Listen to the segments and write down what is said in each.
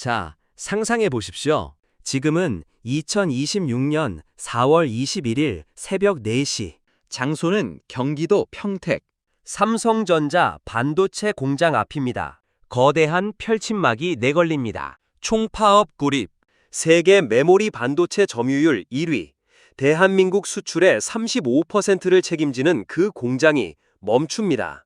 자, 상상해 보십시오. 지금은 2026년 4월 21일 새벽 4시. 장소는 경기도 평택. 삼성전자 반도체 공장 앞입니다. 거대한 펼침막이 내걸립니다. 총파업 구립. 세계 메모리 반도체 점유율 1위. 대한민국 수출의 35%를 책임지는 그 공장이 멈춥니다.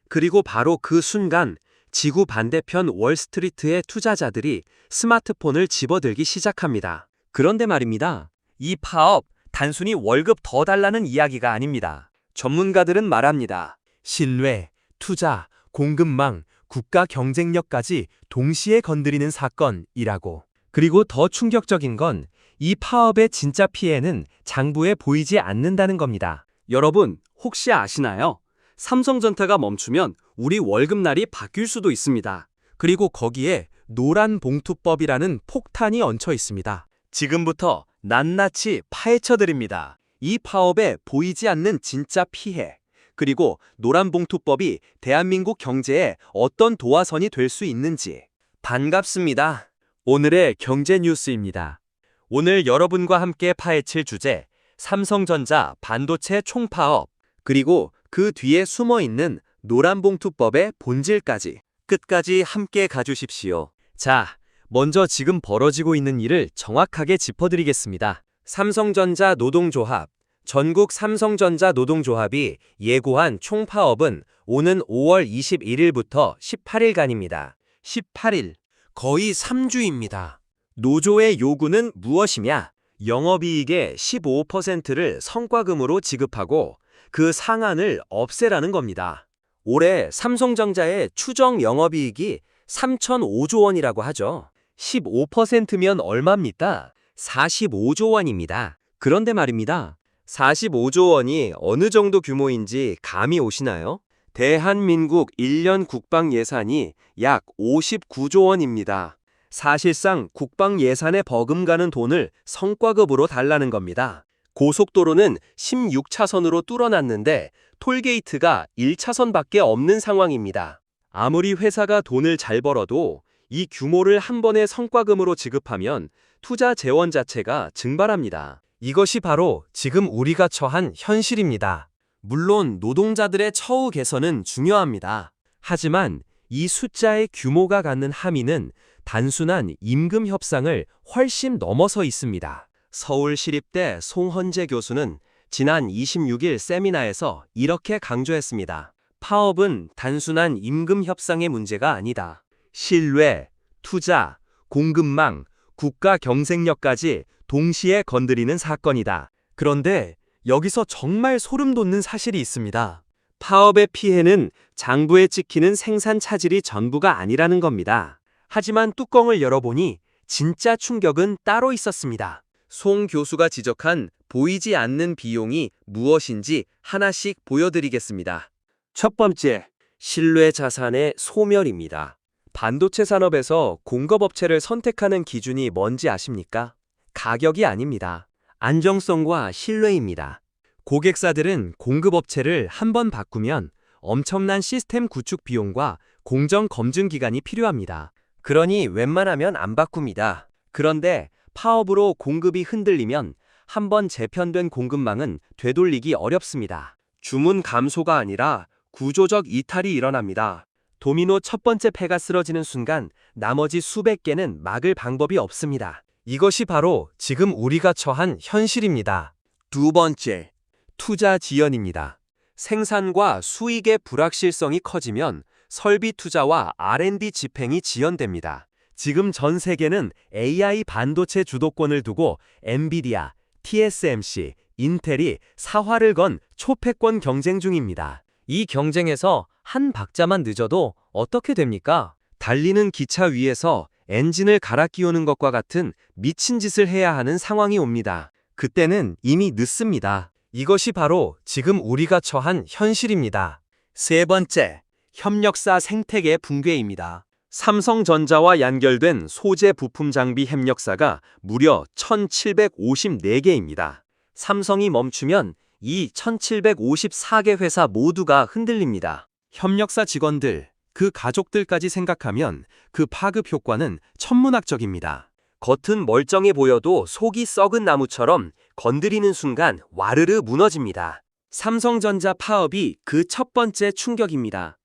그리고 바로 그 순간 지구 반대편 월스트리트의 투자자들이 스마트폰을 집어들기 시작합니다. 그런데 말입니다. 이 파업 단순히 월급 더 달라는 이야기가 아닙니다. 전문가들은 말합니다. 신뢰, 투자, 공급망, 국가 경쟁력까지 동시에 건드리는 사건이라고. 그리고 더 충격적인 건 이 파업의 진짜 피해는 장부에 보이지 않는다는 겁니다. 여러분, 혹시 아시나요? 삼성전자가 멈추면 우리 월급날이 바뀔 수도 있습니다. 그리고 거기에 노란봉투법이라는 폭탄이 얹혀 있습니다. 지금부터 낱낱이 파헤쳐드립니다. 이 파업에 보이지 않는 진짜 피해, 그리고 노란봉투법이 대한민국 경제에 어떤 도화선이 될 수 있는지. 반갑습니다. 오늘의 경제 뉴스입니다. 오늘 여러분과 함께 파헤칠 주제, 삼성전자 반도체 총파업, 그리고 그 뒤에 숨어있는 노란봉투법의 본질까지 끝까지 함께 가주십시오. 자, 먼저 지금 벌어지고 있는 일을 정확하게 짚어드리겠습니다. 삼성전자 노동조합, 전국 삼성전자 노동조합이 예고한 총파업은 오는 5월 21일부터 18일간입니다. 18일, 거의 3주입니다. 노조의 요구는 무엇이냐? 영업이익의 15%를 성과금으로 지급하고 그 상한을 없애라는 겁니다. 올해 삼성전자의 추정 영업이익이 3,005조 원이라고 하죠. 15%면 얼마입니까? 45조 원입니다. 그런데 말입니다. 45조 원이 어느 정도 규모인지 감이 오시나요? 대한민국 1년 국방 예산이 약 59조 원입니다. 사실상 국방 예산에 버금가는 돈을 성과급으로 달라는 겁니다. 고속도로는 16차선으로 뚫어놨는데 톨게이트가 1차선밖에 없는 상황입니다. 아무리 회사가 돈을 잘 벌어도 이 규모를 한 번에 성과금으로 지급하면 투자 재원 자체가 증발합니다. 이것이 바로 지금 우리가 처한 현실입니다. 물론 노동자들의 처우 개선은 중요합니다. 하지만 이 숫자의 규모가 갖는 함의는 단순한 임금 협상을 훨씬 넘어서 있습니다. 서울시립대 송헌재 교수는 지난 26일 세미나에서 이렇게 강조했습니다. 파업은 단순한 임금 협상의 문제가 아니다. 신뢰, 투자, 공급망, 국가 경쟁력까지 동시에 건드리는 사건이다. 그런데 여기서 정말 소름 돋는 사실이 있습니다. 파업의 피해는 장부에 찍히는 생산 차질이 전부가 아니라는 겁니다. 하지만 뚜껑을 열어보니 진짜 충격은 따로 있었습니다. 송 교수가 지적한 보이지 않는 비용이 무엇인지 하나씩 보여드리겠습니다. 첫 번째, 신뢰 자산의 소멸입니다. 반도체 산업에서 공급업체를 선택하는 기준이 뭔지 아십니까? 가격이 아닙니다. 안정성과 신뢰입니다. 고객사들은 공급업체를 한 번 바꾸면 엄청난 시스템 구축 비용과 공정 검증 기간이 필요합니다. 그러니 웬만하면 안 바꿉니다. 그런데 파업으로 공급이 흔들리면 한 번 재편된 공급망은 되돌리기 어렵습니다. 주문 감소가 아니라 구조적 이탈이 일어납니다. 도미노 첫 번째 패가 쓰러지는 순간 나머지 수백 개는 막을 방법이 없습니다. 이것이 바로 지금 우리가 처한 현실입니다. 두 번째, 투자 지연입니다. 생산과 수익의 불확실성이 커지면 설비 투자와 R&D 집행이 지연됩니다. 지금 전 세계는 AI 반도체 주도권을 두고 엔비디아, TSMC, 인텔이 사활을 건 초패권 경쟁 중입니다. 이 경쟁에서 한 박자만 늦어도 어떻게 됩니까? 달리는 기차 위에서 엔진을 갈아 끼우는 것과 같은 미친 짓을 해야 하는 상황이 옵니다. 그때는 이미 늦습니다. 이것이 바로 지금 우리가 처한 현실입니다. 세 번째, 협력사 생태계 붕괴입니다. 삼성전자와 연결된 소재 부품 장비 협력사가 무려 1,754개입니다. 삼성이 멈추면 이 1,754개 회사 모두가 흔들립니다. 협력사 직원들, 그 가족들까지 생각하면 그 파급 효과는 천문학적입니다. 겉은 멀쩡해 보여도 속이 썩은 나무처럼 건드리는 순간 와르르 무너집니다. 삼성전자 파업이 그 첫 번째 충격입니다.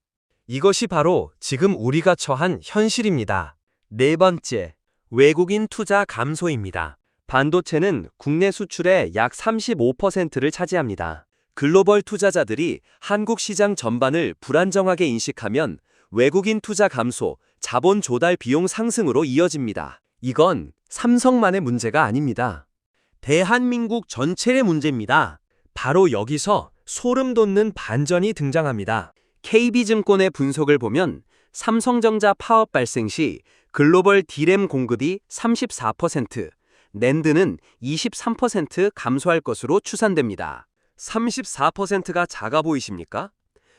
이것이 바로 지금 우리가 처한 현실입니다. 네 번째, 외국인 투자 감소입니다. 반도체는 국내 수출의 약 35%를 차지합니다. 글로벌 투자자들이 한국 시장 전반을 불안정하게 인식하면 외국인 투자 감소, 자본 조달 비용 상승으로 이어집니다. 이건 삼성만의 문제가 아닙니다. 대한민국 전체의 문제입니다. 바로 여기서 소름 돋는 반전이 등장합니다. KB증권의 분석을 보면 삼성전자 파업 발생 시 글로벌 D램 공급이 34%, 낸드는 23% 감소할 것으로 추산됩니다. 34%가 작아 보이십니까?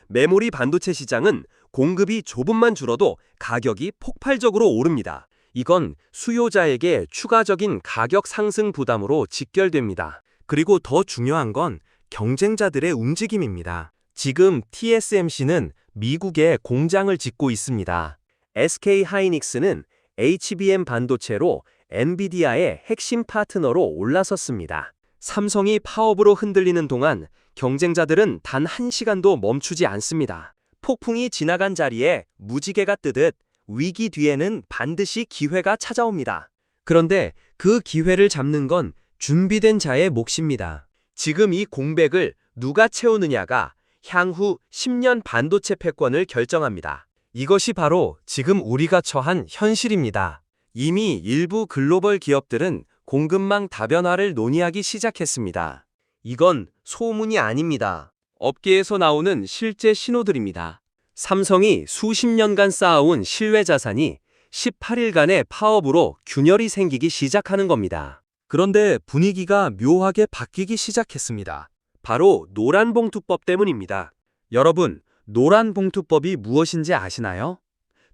메모리 반도체 시장은 공급이 조금만 줄어도 가격이 폭발적으로 오릅니다. 이건 수요자에게 추가적인 가격 상승 부담으로 직결됩니다. 그리고 더 중요한 건 경쟁자들의 움직임입니다. 지금 TSMC는 미국에 공장을 짓고 있습니다. SK 하이닉스는 HBM 반도체로 엔비디아의 핵심 파트너로 올라섰습니다. 삼성이 파업으로 흔들리는 동안 경쟁자들은 단 1시간도 멈추지 않습니다. 폭풍이 지나간 자리에 무지개가 뜨듯 위기 뒤에는 반드시 기회가 찾아옵니다. 그런데 그 기회를 잡는 건 준비된 자의 몫입니다. 지금 이 공백을 누가 채우느냐가 향후 10년 반도체 패권을 결정합니다. 이것이 바로 지금 우리가 처한 현실입니다. 이미 일부 글로벌 기업들은 공급망 다변화를 논의하기 시작했습니다. 이건 소문이 아닙니다. 업계에서 나오는 실제 신호들입니다. 삼성이 수십 년간 쌓아온 신뢰 자산이 18일간의 파업으로 균열이 생기기 시작하는 겁니다. 그런데 분위기가 묘하게 바뀌기 시작했습니다. 바로 노란봉투법 때문입니다. 여러분, 노란봉투법이 무엇인지 아시나요?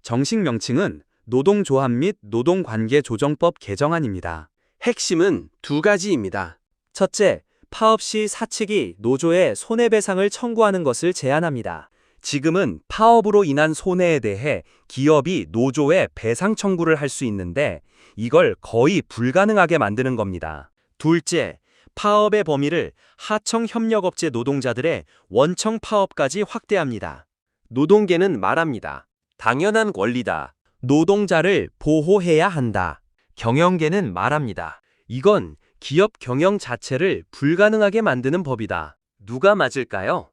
정식 명칭은 노동조합 및 노동관계조정법 개정안입니다. 핵심은 두 가지입니다. 첫째, 파업 시 사측이 노조에 손해배상을 청구하는 것을 제한합니다. 지금은 파업으로 인한 손해에 대해 기업이 노조에 배상 청구를 할 수 있는데 이걸 거의 불가능하게 만드는 겁니다. 둘째, 파업의 범위를 하청협력업체 노동자들의 원청 파업까지 확대합니다. 노동계는 말합니다. 당연한 권리다. 노동자를 보호해야 한다. 경영계는 말합니다. 이건 기업 경영 자체를 불가능하게 만드는 법이다. 누가 맞을까요?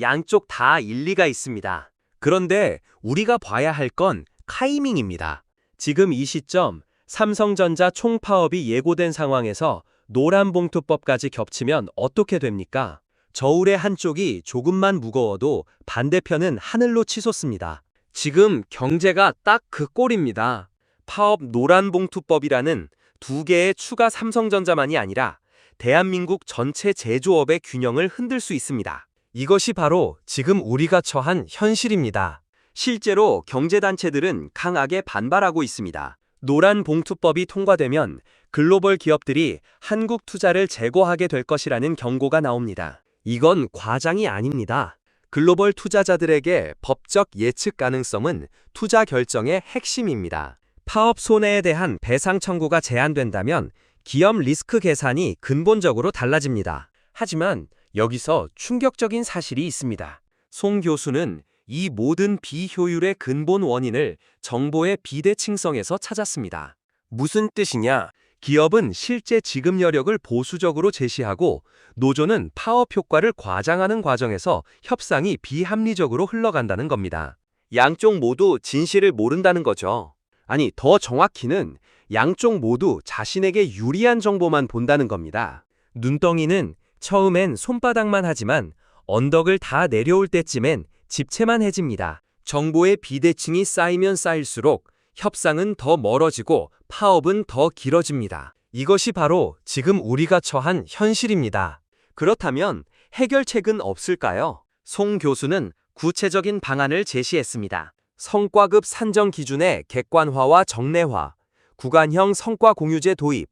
양쪽 다 일리가 있습니다. 그런데 우리가 봐야 할 건 타이밍입니다. 지금 이 시점 삼성전자 총파업이 예고된 상황에서 노란봉투법까지 겹치면 어떻게 됩니까? 저울의 한쪽이 조금만 무거워도 반대편은 하늘로 치솟습니다. 지금 경제가 딱 그 꼴입니다. 파업 노란봉투법이라는 두 개의 추가 삼성전자만이 아니라 대한민국 전체 제조업의 균형을 흔들 수 있습니다. 이것이 바로 지금 우리가 처한 현실입니다. 실제로 경제단체들은 강하게 반발하고 있습니다. 노란봉투법이 통과되면 글로벌 기업들이 한국 투자를 제거하게 될 것이라는 경고가 나옵니다. 이건 과장이 아닙니다. 글로벌 투자자들에게 법적 예측 가능성은 투자 결정의 핵심입니다. 파업 손해에 대한 배상 청구가 제한된다면 기업 리스크 계산이 근본적으로 달라집니다. 하지만 여기서 충격적인 사실이 있습니다. 송 교수는 이 모든 비효율의 근본 원인을 정보의 비대칭성에서 찾았습니다. 무슨 뜻이냐? 기업은 실제 지급 여력을 보수적으로 제시하고 노조는 파업 효과를 과장하는 과정에서 협상이 비합리적으로 흘러간다는 겁니다. 양쪽 모두 진실을 모른다는 거죠. 아니, 더 정확히는 양쪽 모두 자신에게 유리한 정보만 본다는 겁니다. 눈덩이는 처음엔 손바닥만 하지만 언덕을 다 내려올 때쯤엔 집채만 해집니다. 정보의 비대칭이 쌓이면 쌓일수록 협상은 더 멀어지고 파업은 더 길어집니다. 이것이 바로 지금 우리가 처한 현실입니다. 그렇다면 해결책은 없을까요? 송 교수는 구체적인 방안을 제시했습니다. 성과급 산정 기준의 객관화와 정례화, 구간형 성과 공유제 도입,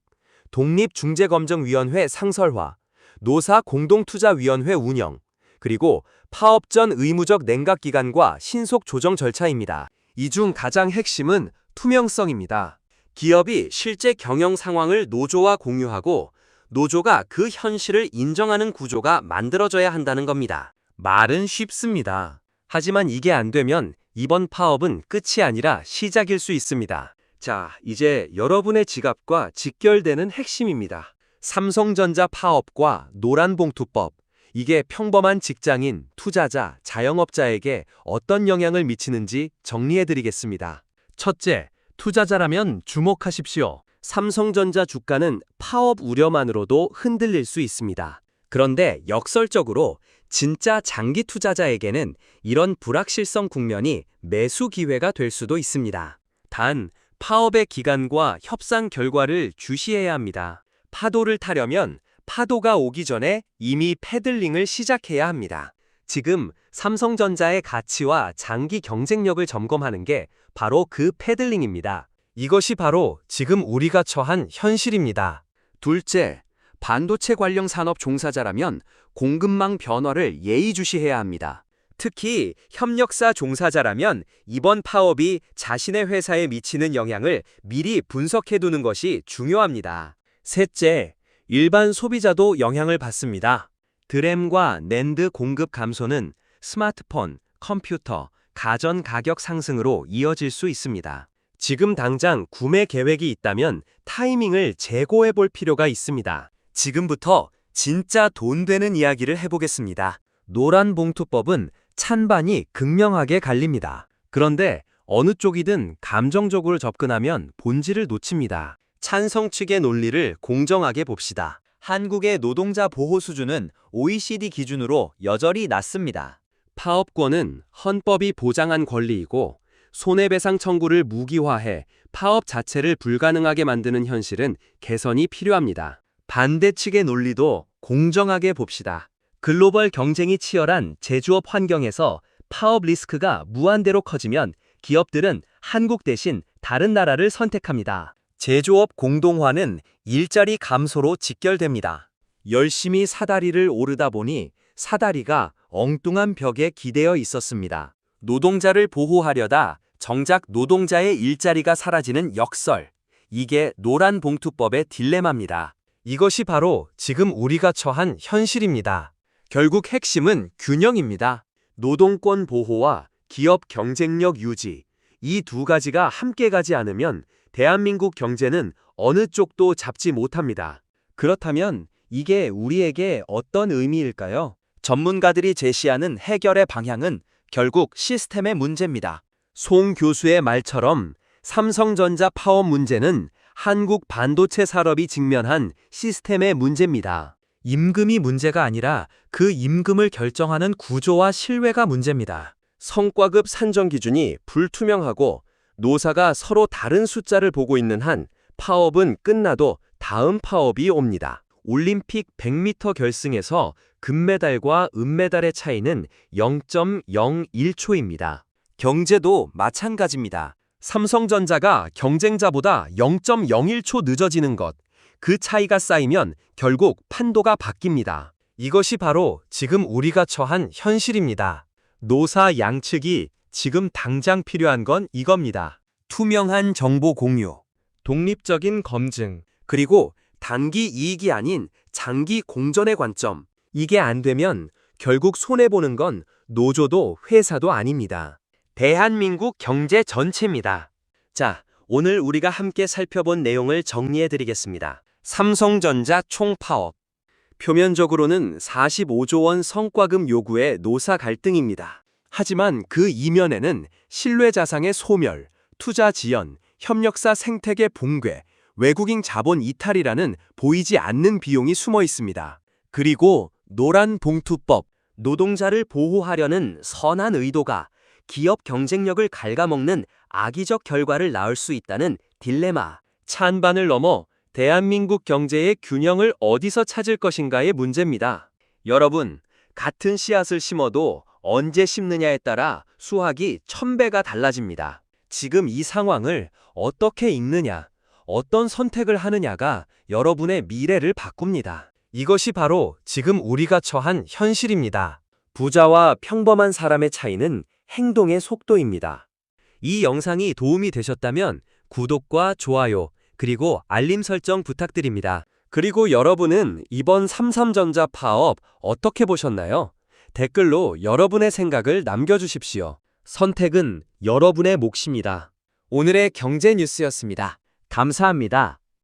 독립중재검증위원회 상설화, 노사 공동투자위원회 운영, 그리고 파업 전 의무적 냉각 기간과 신속 조정 절차입니다. 이 중 가장 핵심은 투명성입니다. 기업이 실제 경영 상황을 노조와 공유하고 노조가 그 현실을 인정하는 구조가 만들어져야 한다는 겁니다. 말은 쉽습니다. 하지만 이게 안 되면 이번 파업은 끝이 아니라 시작일 수 있습니다. 자, 이제 여러분의 지갑과 직결되는 핵심입니다. 삼성전자 파업과 노란봉투법. 이게 평범한 직장인, 투자자, 자영업자에게 어떤 영향을 미치는지 정리해드리겠습니다. 첫째, 투자자라면 주목하십시오. 삼성전자 주가는 파업 우려만으로도 흔들릴 수 있습니다. 그런데 역설적으로 진짜 장기 투자자에게는 이런 불확실성 국면이 매수 기회가 될 수도 있습니다. 단, 파업의 기간과 협상 결과를 주시해야 합니다. 파도를 타려면 파도가 오기 전에 이미 패들링을 시작해야 합니다. 지금 삼성전자의 가치와 장기 경쟁력을 점검하는 게 바로 그 패들링입니다. 이것이 바로 지금 우리가 처한 현실입니다. 둘째, 반도체 관련 산업 종사자라면 공급망 변화를 예의주시해야 합니다. 특히 협력사 종사자라면 이번 파업이 자신의 회사에 미치는 영향을 미리 분석해두는 것이 중요합니다. 셋째, 일반 소비자도 영향을 받습니다. 드램과 낸드 공급 감소는 스마트폰, 컴퓨터, 가전 가격 상승으로 이어질 수 있습니다. 지금 당장 구매 계획이 있다면 타이밍을 재고해 볼 필요가 있습니다. 지금부터 진짜 돈 되는 이야기를 해보겠습니다. 노란봉투법은 찬반이 극명하게 갈립니다. 그런데 어느 쪽이든 감정적으로 접근하면 본질을 놓칩니다. 찬성 측의 논리를 공정하게 봅시다. 한국의 노동자 보호 수준은 OECD 기준으로 여전히 낮습니다. 파업권은 헌법이 보장한 권리이고 손해배상 청구를 무기화해 파업 자체를 불가능하게 만드는 현실은 개선이 필요합니다. 반대 측의 논리도 공정하게 봅시다. 글로벌 경쟁이 치열한 제조업 환경에서 파업 리스크가 무한대로 커지면 기업들은 한국 대신 다른 나라를 선택합니다. 제조업 공동화는 일자리 감소로 직결됩니다. 열심히 사다리를 오르다 보니 사다리가 엉뚱한 벽에 기대어 있었습니다. 노동자를 보호하려다 정작 노동자의 일자리가 사라지는 역설. 이게 노란봉투법의 딜레마입니다. 이것이 바로 지금 우리가 처한 현실입니다. 결국 핵심은 균형입니다. 노동권 보호와 기업 경쟁력 유지. 이 두 가지가 함께 가지 않으면 대한민국 경제는 어느 쪽도 잡지 못합니다. 그렇다면 이게 우리에게 어떤 의미일까요? 전문가들이 제시하는 해결의 방향은 결국 시스템의 문제입니다. 송 교수의 말처럼 삼성전자 파업 문제는 한국 반도체 산업이 직면한 시스템의 문제입니다. 임금이 문제가 아니라 그 임금을 결정하는 구조와 신뢰가 문제입니다. 성과급 산정 기준이 불투명하고 노사가 서로 다른 숫자를 보고 있는 한 파업은 끝나도 다음 파업이 옵니다. 올림픽 100m 결승에서 금메달과 은메달의 차이는 0.01초입니다. 경제도 마찬가지입니다. 삼성전자가 경쟁자보다 0.01초 늦어지는 것, 그 차이가 쌓이면 결국 판도가 바뀝니다. 이것이 바로 지금 우리가 처한 현실입니다. 노사 양측이 지금 당장 필요한 건 이겁니다. 투명한 정보 공유, 독립적인 검증, 그리고 단기 이익이 아닌 장기 공전의 관점. 이게 안 되면 결국 손해보는 건 노조도 회사도 아닙니다. 대한민국 경제 전체입니다. 자, 오늘 우리가 함께 살펴본 내용을 정리해드리겠습니다. 삼성전자 총파업. 표면적으로는 45조 원 성과급 요구의 노사 갈등입니다. 하지만 그 이면에는 신뢰자산의 소멸, 투자 지연, 협력사 생태계 붕괴, 외국인 자본 이탈이라는 보이지 않는 비용이 숨어 있습니다. 그리고 노란봉투법, 노동자를 보호하려는 선한 의도가 기업 경쟁력을 갉아먹는 악의적 결과를 낳을 수 있다는 딜레마. 찬반을 넘어 대한민국 경제의 균형을 어디서 찾을 것인가의 문제입니다. 여러분, 같은 씨앗을 심어도 언제 심느냐에 따라 수확이 1000배가 달라집니다. 지금 이 상황을 어떻게 읽느냐, 어떤 선택을 하느냐가 여러분의 미래를 바꿉니다. 이것이 바로 지금 우리가 처한 현실입니다. 부자와 평범한 사람의 차이는 행동의 속도입니다. 이 영상이 도움이 되셨다면 구독과 좋아요, 그리고 알림 설정 부탁드립니다. 그리고 여러분은 이번 삼성전자 파업 어떻게 보셨나요? 댓글로 여러분의 생각을 남겨주십시오. 선택은 여러분의 몫입니다. 오늘의 경제 뉴스였습니다. 감사합니다.